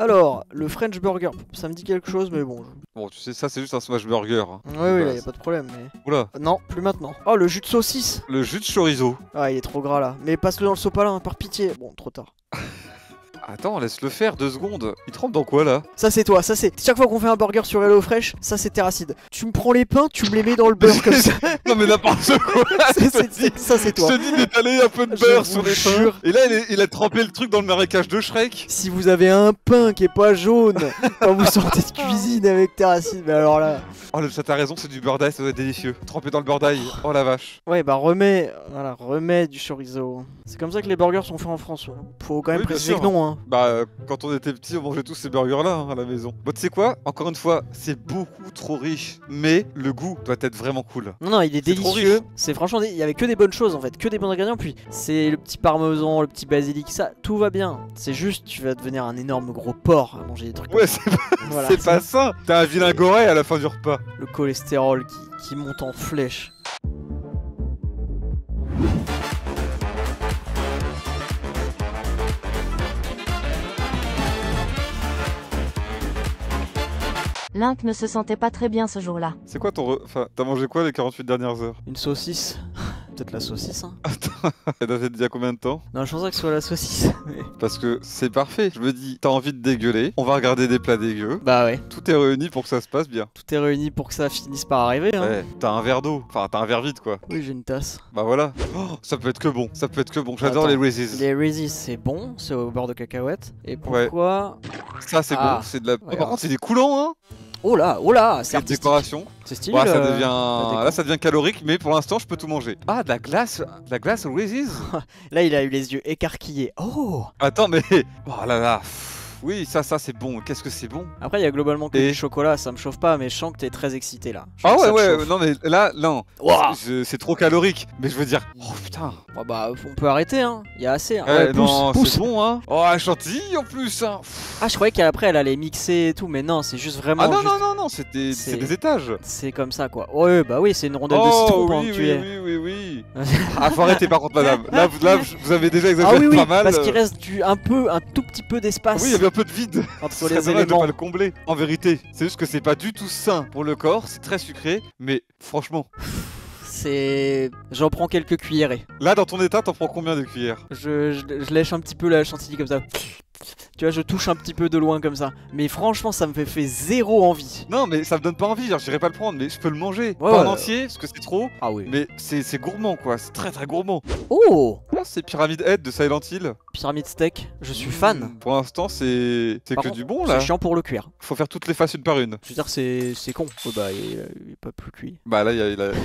Alors, le French Burger, ça me dit quelque chose, mais bon. Bon, tu sais, ça c'est juste un smash burger. Hein. Oui, là, y a pas de problème, mais... Oula. Non, plus maintenant. Oh, le jus de saucisse. Le jus de chorizo. Ah, il est trop gras, là. Mais passe-le dans le sopalin, par pitié. Bon, trop tard. Attends, laisse-le faire 2 secondes. Il trempe dans quoi là? Ça c'est toi, ça c'est... Chaque fois qu'on fait un burger sur HelloFresh, ça c'est Terracide. Tu me prends les pains, tu me les mets dans le beurre comme ça. Non mais n'importe quoi. Ça c'est toi. Je te dis d'étaler un peu de Je beurre vous sur les jure. pains. Et là il a trempé le truc dans le marécage de Shrek. Si vous avez un pain qui est pas jaune quand vous sortez de cuisine avec Terracide, mais alors là... Oh ça t'as raison, c'est du beurre d'ail, ça doit être délicieux. Trempé dans le beurre d'ail, oh la vache. Ouais bah remets du chorizo. C'est comme ça que les burgers sont faits en France. Ouais. Faut quand même Oui, bien préciser sûr. que non hein. Bah quand on était petits on mangeait tous ces burgers là à la maison. Bon tu sais quoi, encore une fois, c'est beaucoup trop riche. Mais le goût doit être vraiment cool. Non, il est C'est trop délicieux. riche. C'est franchement, il y avait que des bonnes choses en fait, que des bons ingrédients. Puis c'est le petit parmesan, le petit basilic, ça, tout va bien. C'est juste, tu vas devenir un énorme gros porc à manger des trucs. Ouais, comme ça. Voilà, c'est pas ça. T'as un vilain goret à la fin du repas. Le cholestérol qui monte en flèche. Link ne se sentait pas très bien ce jour-là. C'est quoi ton Enfin, t'as mangé quoi les 48 dernières heures? Une saucisse. Peut-être la saucisse, hein. Attends, elle date d'il y a combien de temps? Non, je pensais que ce soit la saucisse. mais- Parce que c'est parfait. Je me dis, t'as envie de dégueuler, on va regarder des plats dégueux. Bah ouais, Tout est réuni pour que ça se passe bien. tout est réuni pour que ça finisse par arriver, hein. Ouais, t'as un verre d'eau. Enfin, t'as un verre vide quoi. Oui, j'ai une tasse. Bah voilà. Oh, ça peut être que bon. Ça peut être que bon. J'adore Attends. les Reese's. Les Reese's, c'est bon, c'est au beurre de cacahuète. Et pourquoi Ça c'est Ah. bon. C'est de la. Oh, Regarde. par contre, c'est des coulants, hein. Oh là, c'est C'est de artistique. décoration. C'est stylé. Ouais, ça la devient. déco. Là, ça devient calorique, mais pour l'instant, je peux tout manger. Ah, de la glace aux Reese's. Là, il a eu les yeux écarquillés. Oh. Attends, mais. Oh là là. Oui, ça c'est bon. Qu'est-ce que c'est bon. Après, il y a globalement que Et du chocolat, ça me chauffe pas, mais je sens que t'es très excité là. Je Ah sens que ouais, ça te ouais. chauffe. Non, mais là, non. Ouah. C'est trop calorique. Mais je veux dire. Oh putain. Oh, bah, on peut arrêter, hein. Il y a assez. Hein. Ouais, Ouais, non, pousse. c'est bon, hein. Oh, un chantilly en plus, hein. Ah, je croyais qu'après, elle allait mixer et tout, mais non, c'est juste vraiment. Ah non, juste- non, non, non, c'est c'est- des étages. C'est comme ça, quoi. Ouais, bah oui, c'est une rondelle de Oh citron pendant oui, que tu oui, es. oui, oui, oui. Ah, faut arrêter par contre, madame. Là, vous avez déjà Ah exagéré oui, oui, pas mal. parce qu'il reste un tout petit peu d'espace Oui, il y avait un peu de vide. entre Ce serait les dommage de éléments. pas le combler. En vérité, c'est juste que c'est pas du tout sain pour le corps, c'est très sucré, mais franchement, C'est. J'en prends quelques cuillerées. là dans ton état, t'en prends combien de cuillères? Je lèche un petit peu la chantilly comme ça. Tu vois, je touche un petit peu de loin comme ça. Mais franchement, ça me fait zéro envie. Non, mais ça me donne pas envie, genre j'irai pas le prendre, mais je peux le manger. Ouais, Pas en ouais. entier, parce que c'est trop, Ah oui. mais c'est gourmand quoi, c'est très très gourmand. Oh, Ah, c'est Pyramid Head de Silent Hill. pyramide steak, je suis fan. Pour l'instant, c'est Par que contre, du bon là. C'est chiant pour le cuire. Faut faire toutes les faces une par une. Je veux dire, c'est con. Oh, bah, il est pas plus cuit. Bah là,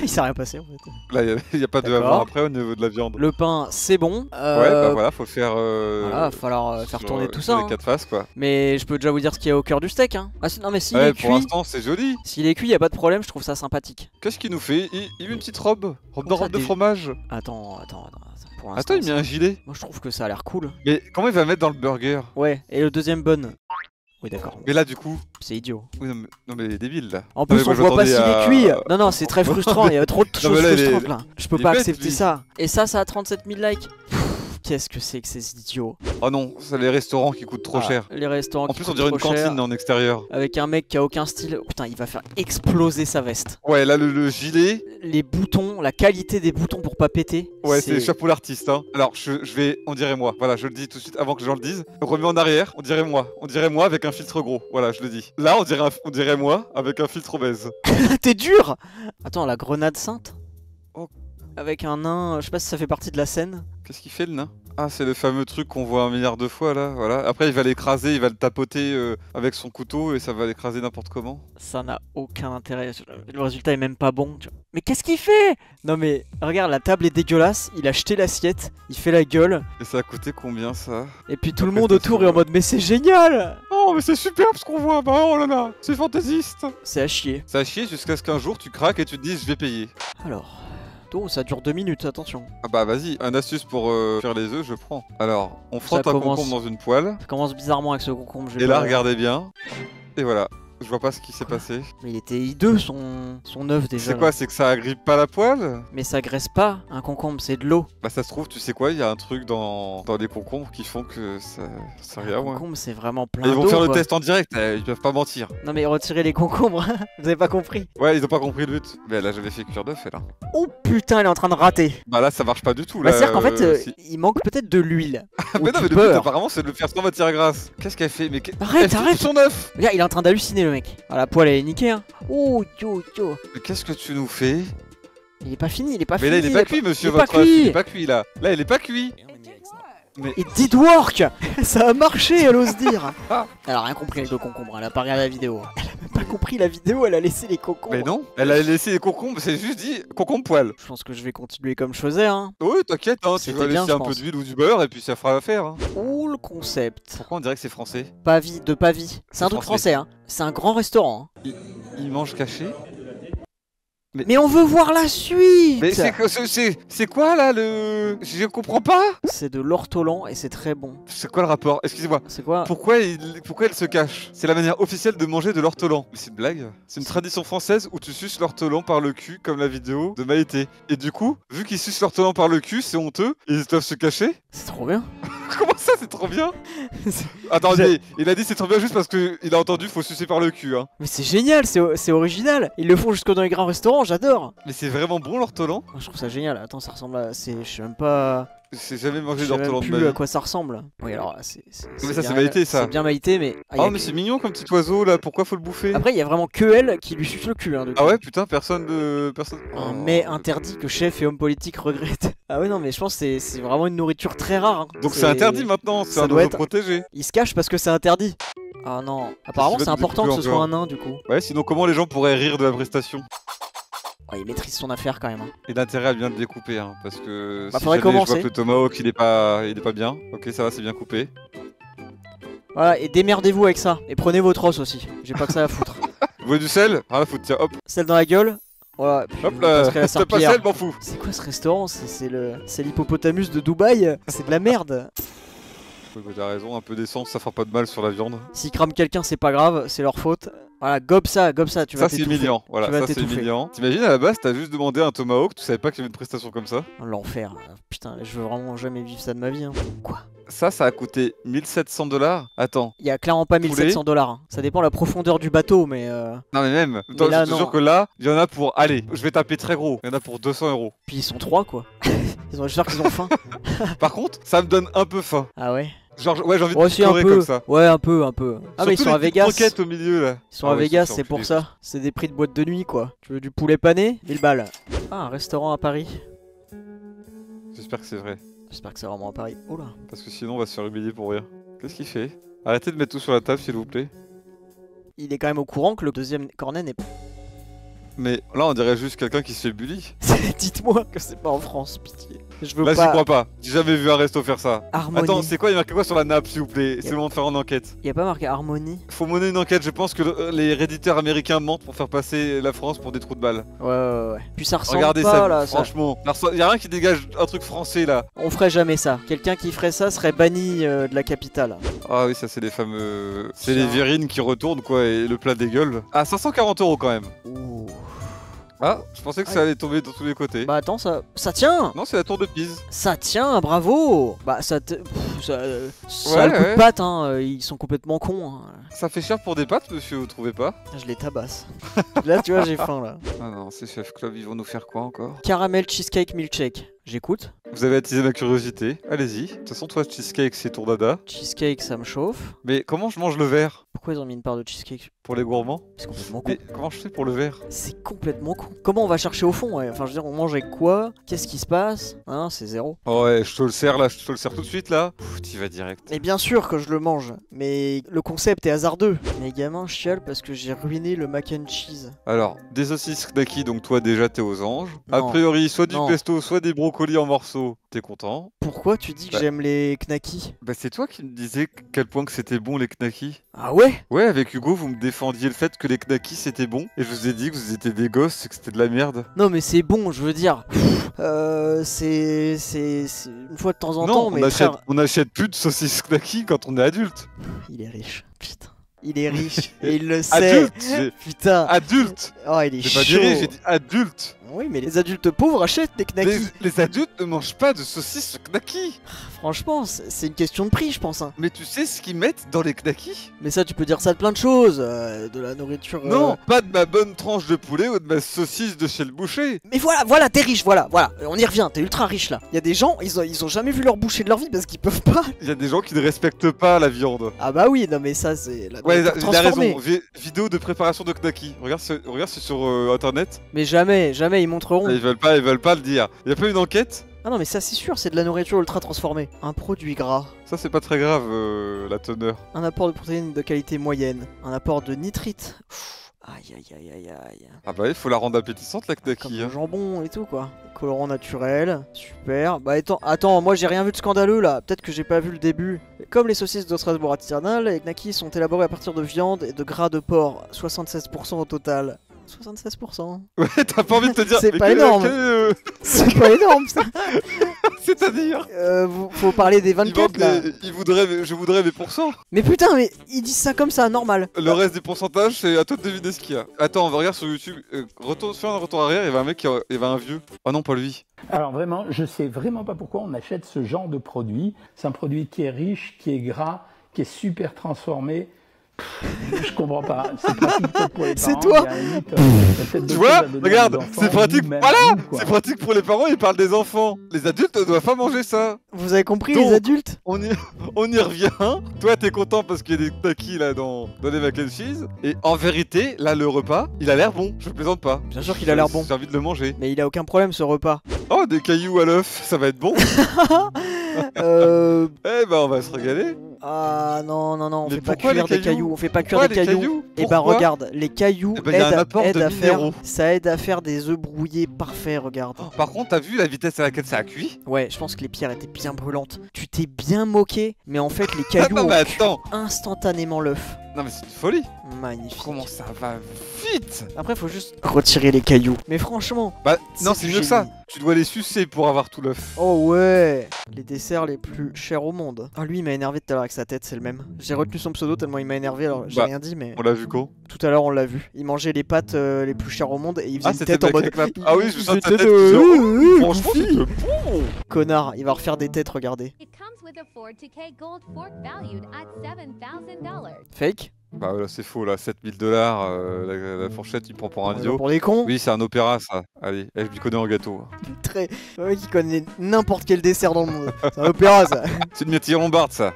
Il s'est rien passé en fait. il y a pas de D'accord. avant après au niveau de la viande. Le pain, c'est bon. Ouais, bah voilà, faut faire. Voilà, va falloir faire sur, tourner tout sur ça. les hein. 4 faces quoi. Mais je peux déjà vous dire ce qu'il y a au cœur du steak. Hein. Ah, non, mais s'il Ouais, est pour cuit, l'instant, c'est joli. s'il est cuit, y a pas de problème. Je trouve ça sympathique. Qu'est-ce qu'il nous fait? Il met une petite robe. Robe Comment ça, de des- fromage. Attends. Pour l'instant, Attends, il met un gilet. moi je trouve que ça a l'air cool. Mais comment il va mettre dans le burger? Ouais. Et le deuxième bun. Oui, d'accord. Mais là, du coup. C'est idiot. Oui, non, mais il est débile là. En Non, plus, mais on moi, je voit pas s'il m'attendais est cuit. Non, c'est très frustrant. Il y a trop de Non, choses mais là, il est- frustrantes là. Je peux il est pas bête, accepter lui. ça. Et ça a 37 000 likes. Qu'est-ce que c'est que ces idiots? Oh non, c'est les restaurants qui coûtent trop Ah, cher. Les restaurants En qui plus, on coûtent dirait une trop cher, cantine en extérieur. avec un mec qui a aucun style. Oh, putain, il va faire exploser sa veste. Ouais, là, le gilet. Les boutons, la qualité des boutons pour pas péter. Ouais, c'est chapeau l'artiste. Hein. Alors, je vais. On dirait moi. Voilà, je le dis tout de suite avant que les gens le disent. Remets en arrière, on dirait moi. On dirait moi avec un filtre gros. Voilà, je le dis. Là, on dirait moi avec un filtre obèse. T'es dur. Attends, la grenade sainte. Oh. Avec un nain, je sais pas si ça fait partie de la scène. Qu'est-ce qu'il fait le nain? Ah, c'est le fameux truc qu'on voit 1 milliard de fois là, voilà. Après, il va l'écraser, il va le tapoter avec son couteau et ça va l'écraser n'importe comment. Ça n'a aucun intérêt. Le résultat est même pas bon. Tu vois. Mais qu'est-ce qu'il fait? Non mais regarde, la table est dégueulasse. Il a jeté l'assiette, il fait la gueule. Et ça a coûté combien ça? Et puis tout le monde autour est en mode mais c'est génial. Oh, mais c'est superbe ce qu'on voit, bah oh là là, c'est fantaisiste. C'est à chier. Ça a chier jusqu'à ce qu'un jour tu craques et tu te dises je vais payer. Alors, oh, ça dure 2 minutes, attention. Ah bah vas-y, un astuce pour faire les œufs, je prends. Alors, on frotte Ça un commence- concombre dans une poêle. Ça commence bizarrement avec ce concombre. Et là, regardez bien. Et voilà. Je vois pas ce qui s'est passé. Mais il était hideux son œuf déjà. C'est là. quoi? C'est que ça agrippe pas la poêle? Mais ça graisse pas, un concombre, c'est de l'eau. Bah ça se trouve, tu sais quoi, il y a un truc dans les concombres qui font que ça... C'est rien, Un moi. concombre, c'est vraiment plein Et ils d'eau. vont faire le quoi. test en direct, ils peuvent pas mentir. Non mais retirez les concombres, vous avez pas compris. Ouais, ils ont pas compris le but. Mais elle a jamais fait cuire d'œuf, elle. Oh putain, elle est en train de rater. Bah là, ça marche pas du tout. Bah, Là, c'est-à-dire qu'en fait, si. il manque peut-être de l'huile. Mais non, mais le but apparemment, c'est de le faire sans matière grasse. Qu'est-ce qu'elle fait? Mais Arrête, elle arrête. fout son œuf. Regarde, il est en train d'halluciner le mec. Ah, la poêle elle est niquée hein. Oh, yo. Mais qu'est-ce que tu nous fais? Il est pas fini, il est pas Mais fini. là, il est pas cuit, monsieur, il est pas votre œuf. cuit. Il est pas cuit, là. Là, il est pas cuit. It did work. Ça a marché, elle ose dire. Elle a rien compris avec le concombre, elle a pas regardé la vidéo. Elle a même pas compris la vidéo, elle a laissé les concombres. Mais non, elle a laissé les concombres, c'est juste dit concombre poêle. Je pense que je vais continuer comme je faisais hein. Oui, t'inquiète, hein, tu C'était vas bien, laisser je un peu pense. d'huile ou du beurre et puis ça fera l'affaire. Hein. Oh le concept. Pourquoi on dirait que c'est français? Pavie, de Pavie. C'est un truc français. français hein. C'est un grand restaurant. Hein. Il mange caché? Mais on veut voir la suite. Mais c'est quoi là le... Je comprends pas. C'est de l'ortolan et c'est très bon. C'est quoi le rapport? Excusez-moi. C'est quoi? Pourquoi elle se cache? C'est la manière officielle de manger de l'ortolan. Mais c'est une blague? C'est une tradition française où tu suces l'ortolan par le cul comme la vidéo de Maïté. Et du coup, vu qu'ils sucent l'ortolan par le cul, c'est honteux. Et ils doivent se cacher. C'est trop bien. Comment ça, c'est trop bien? Attendez, il a dit c'est trop bien juste parce qu'il a entendu faut sucer par le cul. Hein. Mais c'est génial, c'est original. Ils le font jusque dans les grands restaurants, j'adore. Mais c'est vraiment bon l'ortolan? Moi, je trouve ça génial. Attends, ça ressemble à. Je sais même pas. J'ai jamais Je mangé sais d'ortolan même de ma plus à vie. quoi ça ressemble. Oui, alors c'est. Mais ça, bien- c'est Maïté, ça. C'est bien Maïté, mais. Ah, y Oh a mais que- c'est mignon comme petit oiseau là, pourquoi faut le bouffer? Après, il y a vraiment que elle qui lui suce le cul. Hein, depuis. Ah ouais putain, personne de... Personne... Un mets interdit que chef et homme politique regrettent. Ah ouais, non, mais je pense que c'est vraiment une nourriture très rare. Hein. Donc c'est interdit maintenant, c'est ça un doit oiseau être- protégé. Il se cache parce que c'est interdit. Ah non. Apparemment, qu'il va c'est nous important que ce découper soit encore un nain du coup. Ouais, sinon comment les gens pourraient rire de la prestation? Oh, il maîtrise son affaire quand même. Hein. Et l'intérêt à bien le découper, hein, parce que Bah, si faudrait jamais je vois commencer. que le tomahawk il est pas bien, ok ça va, c'est bien coupé. Voilà, et démerdez-vous avec ça. Et prenez votre os aussi. J'ai pas que ça à foutre. Vous voulez du sel? Ah là, faut tiens, hop, Celle dans la gueule. Voilà. puis hop vous là, passerez la t'as pas serpillière. sel, m'en fous. C'est quoi ce restaurant? C'est l'hippopotamus de Dubaï. C'est de la merde. Ouais, bah, t'as raison, un peu d'essence ça fera pas de mal sur la viande. S'ils crament quelqu'un, c'est pas grave, c'est leur faute. Voilà, gobe ça, tu vas Ça c'est t'étouffer. humiliant, voilà, Tu vas ça c'est t'étouffer. humiliant. T'imagines à la base, t'as juste demandé un tomahawk, tu savais pas qu'il y avait une prestation comme ça? L'enfer. Putain, je veux vraiment jamais vivre ça de ma vie. Hein. Quoi? Ça a coûté 1700 $. Attends. Il y a clairement pas Poulet. 1700 $. Hein. Ça dépend de la profondeur du bateau, mais. Non mais même, attends, là, je te non. jure que là, il y en a pour, allez, je vais taper très gros, il y en a pour 200 €. Puis ils sont 3 quoi. J'espère qu'ils ont faim. Par contre, ça me donne un peu faim. Ah ouais? Genre, ouais, j'ai envie de Aussi un picorer peu. comme ça. Ouais, un peu. Ah, mais ils Surtout sont à les petites Vegas. croquettes au milieu là. Ils sont Ah à ouais, Vegas, c'est c'est pour enculé. ça. C'est des prix de boîte de nuit quoi. Tu veux du poulet pané? 1000 balles. Ah, un restaurant à Paris. J'espère que c'est vrai. J'espère que c'est vraiment à Paris. Oh là. Parce que sinon on va se faire humilier pour rien. Qu'est-ce qu'il fait? Arrêtez de mettre tout sur la table s'il vous plaît. Il est quand même au courant que le deuxième cornet n'est pas. Mais là on dirait juste quelqu'un qui se fait bully. Dites-moi que c'est pas en France, pitié. Je veux Là j'y pas. crois pas. J'ai jamais vu un resto faire ça. Harmonie. Attends, c'est quoi? Il y a marqué quoi sur la nappe s'il vous plaît? C'est le moment de faire une enquête. Y a pas marqué harmonie? Faut mener une enquête, je pense que les réditeurs américains mentent pour faire passer la France pour des trous de balles. Ouais. Puis ça ressemble Regardez pas ça, là. Ça. franchement. Y a rien qui dégage un truc français là. On ferait jamais ça. Quelqu'un qui ferait ça serait banni de la capitale. Ah oui, ça c'est les fameux... C'est Ça. les verrines qui retournent quoi et le plat dégueule. Ah, 540 € quand même. Ouh. Ah, je pensais que ça allait tomber de tous les côtés. Bah attends, ça tient. Non, c'est la tour de Pise. Ça tient, bravo. Bah ça ça a le coup ouais. de patte, hein. Ils sont complètement cons. Hein. Ça fait cher pour des pâtes, monsieur, vous trouvez pas? Je les tabasse. Là, tu vois, j'ai faim là. Ah non, ces Chef Club, ils vont nous faire quoi encore? Caramel cheesecake milkshake. J'écoute. Vous avez attisé ma curiosité, allez-y. De toute façon, toi, cheesecake, c'est ton dada. Cheesecake, ça me chauffe. Mais comment je mange le verre? Pourquoi ils ont mis une part de cheesecake? Pour les gourmands? C'est complètement con. Mais comment je fais pour le verre? C'est complètement con. Comment on va chercher au fond ouais. Enfin, je veux dire, on mange avec quoi? Qu'est-ce qui se passe? Hein, c'est zéro. Oh ouais, je te le sers là, je te le sers tout de suite là. T'y vas direct. Mais bien sûr que je le mange, mais le concept est hasardeux. Les gamins chialent parce que j'ai ruiné le mac and cheese. Alors, des saucisses knacky, donc toi déjà t'es aux anges. A Non. priori, soit du Non. pesto, soit des brocolis en morceaux, t'es content. Pourquoi tu dis que Bah. j'aime les knackis? Bah c'est toi qui me disais quel point que c'était bon les knackis. Ah ouais? Ouais, avec Hugo, vous me défendiez le fait que les knackis c'était bon. Et je vous ai dit que vous étiez des gosses et que c'était de la merde. Non mais c'est bon, je veux dire. C'est une fois de temps en temps, Non, mais frère, on achète plus de saucisses knacky quand on est adulte. il est riche. Putain. il est riche et il le sait. Adulte. Putain. Adulte. Oh, il est J'ai pas dit chaud. riche, j'ai dit adulte. Oui, mais les adultes pauvres achètent des knackis. Les adultes ne mangent pas de saucisses knackis. Franchement, c'est une question de prix, je pense. Hein. Mais tu sais ce qu'ils mettent dans les knackis? Mais ça, tu peux dire ça de plein de choses. De la nourriture. Non, pas de ma bonne tranche de poulet ou de ma saucisse de chez le boucher. Mais voilà, t'es riche, voilà. On y revient, t'es ultra riche là. Il y a des gens, ils ont jamais vu leur boucher de leur vie parce qu'ils peuvent pas. Il y a des gens qui ne respectent pas la viande. Ah bah oui, non mais ça, c'est la Ouais, nourriture il a transformée. raison. Vidéo de préparation de knacki. Regarde, c'est sur internet. Mais jamais ils montreront. Ils veulent pas le dire. Il y a pas une enquête? Ah non, mais ça, c'est sûr, c'est de la nourriture ultra transformée. Un produit gras. Ça, c'est pas très grave, la teneur. Un apport de protéines de qualité moyenne. Un apport de nitrite. Aïe. Ah bah, il faut la rendre appétissante, la Comme knacki. le Hein. jambon et tout quoi. Colorant naturel, super. Bah attends, moi j'ai rien vu de scandaleux là. Peut-être que j'ai pas vu le début. Comme les saucisses de Strasbourg artisanales, les knackis sont élaborés à partir de viande et de gras de porc. 76% au total. 76%. Ouais, t'as pas envie de te dire. C'est mais pas énorme. C'est pas énorme ça. C'est-à-dire Faut parler des 24 là. je voudrais mes pourcents. Mais putain, mais ils disent ça comme ça, normal. Le reste des pourcentages, c'est à toi de deviner ce qu'il y a. Attends, on va regarder sur YouTube. Fais un retour arrière, il y avait un mec, il y avait un vieux. Ah non, pas lui. Alors vraiment, je sais vraiment pas pourquoi on achète ce genre de produit. C'est un produit qui est riche, qui est gras, qui est super transformé. Je comprends pas. C'est pratique peut-être pour les parents. C'est toi. Il y a limite, il y a peut-être Tu d'autres vois, choses à donner à regarde, nos enfants, c'est pratique. ou même Voilà, à nous, quoi. c'est pratique pour les parents, ils parlent des enfants. Les adultes ne doivent pas manger ça. Vous avez compris Donc, les adultes? On y revient. Toi, t'es content parce qu'il y a des knackis là dans les mac and cheese. Et en vérité, là, le repas, il a l'air bon. Je plaisante pas. Bien sûr qu'il a l'air bon. J'ai envie de le manger. Mais il a aucun problème ce repas. Oh, des cailloux à l'œuf, ça va être bon. Euh... Eh ben, on va se régaler. Ah non, on Mais fait pas pourquoi cuire les des cailloux cailloux, on fait pas cuire Pourquoi des les cailloux. cailloux Et bah Pourquoi regarde, les cailloux Eh ben, y a un apport de aident à faire, minéraux. ça aide à faire des œufs brouillés parfaits, regarde. Par contre, t'as vu la vitesse à laquelle ça a cuit? Ouais, je pense que les pierres étaient bien brûlantes. Tu t'es bien moqué, mais en fait les cailloux non, ont mais cuit attends. instantanément l'œuf. Non, mais c'est une folie. Magnifique. Comment ça va vite? Après faut juste retirer les cailloux. Mais franchement, Bah, non, C'est c'est du mieux que ça. génie. Tu dois les sucer pour avoir tout l'œuf. oh ouais, les desserts les plus chers au monde. Ah lui il m'a énervé tout à l'heure avec sa tête, c'est le même. J'ai retenu son pseudo tellement il m'a énervé, alors j'ai Bah, rien dit, mais On l'a vu quand? tout à l'heure on l'a vu. Il mangeait les pâtes les plus chères au monde et il faisait Ah, une c'était tête en le mode. mec avec la- Ah oui, je il sens faisait ta une tête. Franchement, goofy. c'était bon. Connard, il va refaire des têtes, regardez. It comes with a 42K gold fork valued at $7,000. Fake. Bah, là, c'est faux, là. $7 000, la fourchette, il prend pour un On est idiot. pour des cons. Oui, c'est un opéra, ça. Allez, je m'y connais en gâteau. Très. Le mec qui connaît n'importe quel dessert dans le monde. C'est un opéra ça. C'est une métier lombarde, ça.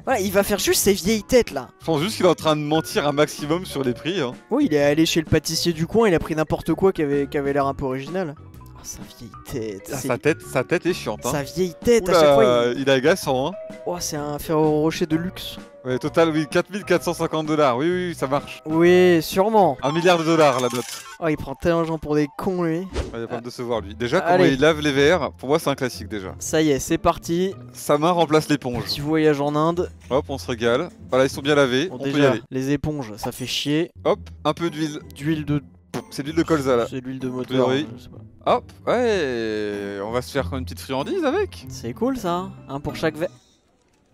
Voilà, il va faire juste ses vieilles têtes là. Je pense juste qu'il est en train de mentir un maximum sur les prix. Hein. Oui, il est allé chez le pâtissier du coin, il a pris n'importe quoi qui avait l'air un peu original. Oh, sa vieille tête. Ah, c'est- sa tête est chiante. Hein. Sa vieille tête, à Oula, chaque fois. il est agaçant. Hein. Oh, c'est un Ferrero Rocher de luxe. Ouais, total, oui, $4 450. Oui, ça marche. Oui, sûrement. $1 milliard, la note. Oh, il prend tellement de gens pour des cons lui. Il va pas me décevoir, lui. Déjà, comment Allez. il lave les verres, pour moi, c'est un classique déjà. Ça y est, c'est parti. Sa main remplace l'éponge. Petit voyage en Inde. Hop, on se régale. Voilà, ils sont bien lavés. Bon, On peut y déjà, aller. les éponges, ça fait chier. Hop, un peu d'huile. D'huile de. C'est de l'huile de colza là. C'est de l'huile de moteur. Oui. Je sais pas. Hop, ouais, on va se faire une petite friandise avec. C'est cool ça. Un pour chaque verre.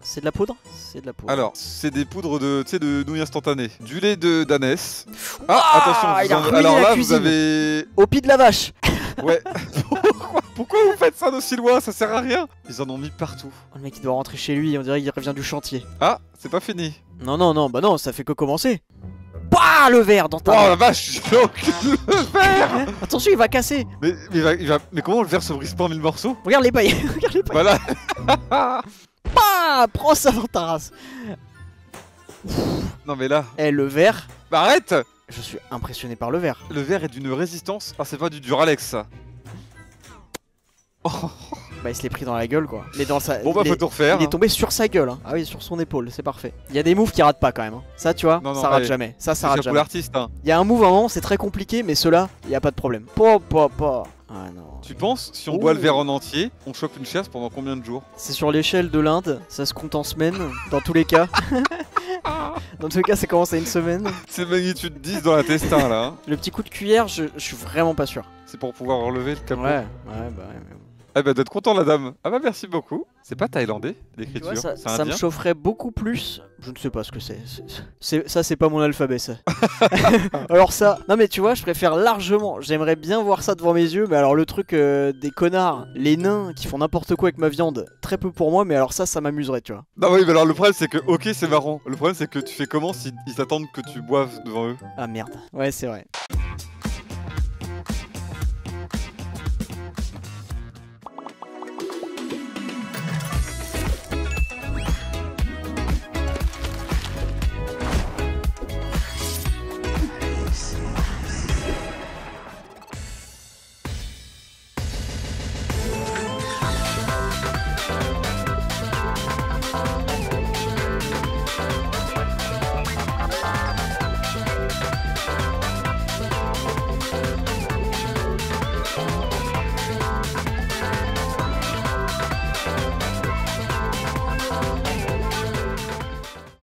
C'est de la poudre? C'est de la poudre. Alors, c'est des poudres de, tu sais, de nouilles instantanées. Du lait d'ânesse. Ah, attention, il a vous en- ruiné alors la là, cuisine. vous avez... Au pied de la vache. Ouais. Pourquoi vous faites ça d'aussi loin? Ça sert à rien. Ils en ont mis partout. Oh, le mec il doit rentrer chez lui, on dirait qu'il revient du chantier. Ah, c'est pas fini. Non, bah non, ça fait que commencer. Bah, le verre dans Oh ta la main. vache, j'ai aucune le verre. Attention, il va casser. Mais comment le verre se brise pas en 1000 morceaux? Regarde les pailles. Regarde les pailles. Voilà. Bah, prends ça dans ta race. Non mais là... Eh, le verre. Bah arrête. Je suis impressionné par le verre. Le verre est d'une résistance... Ah, c'est pas du Duralex, ça. Oh. Bah, il se l'est pris dans la gueule quoi. Mais dans sa. Bon bah il faut est- tout refaire. Il est tombé sur sa gueule. Hein. Ah oui, sur son épaule, c'est parfait. Il y a des moves qui ratent pas quand même. Hein. Ça, tu vois, Non, non, ça rate allez. jamais. Ça C'est rate pour jamais. l'artiste, hein. Il y a un move à un moment, c'est très compliqué, mais ceux-là, il y a pas de problème. Pa. Ah non. Tu penses, si on Ouh. boit le verre en entier, on chope une chaise pendant combien de jours? C'est sur l'échelle de l'Inde, ça se compte en semaines, dans tous les cas. Dans tous les cas, ça commence à une semaine. C'est magnitude 10 dans l'intestin là. Hein. Le petit coup de cuillère, je suis vraiment pas sûr. C'est pour pouvoir relever le capot. Ouais, bah ouais. Mais... Ah bah d'être content la dame. Ah bah merci beaucoup. C'est pas thaïlandais Tu vois, l'écriture, ça, c'est ça me indien. chaufferait beaucoup plus. Je ne sais pas ce que c'est. Ça, c'est pas mon alphabet, ça. Alors ça, non mais tu vois, je préfère largement. J'aimerais bien voir ça devant mes yeux, mais alors le truc des connards, les nains qui font n'importe quoi avec ma viande, très peu pour moi, mais alors ça m'amuserait, tu vois. Non oui mais alors le problème c'est que ok c'est marrant. Le problème c'est que tu fais comment si ils attendent que tu boives devant eux. Ah merde. Ouais, c'est vrai.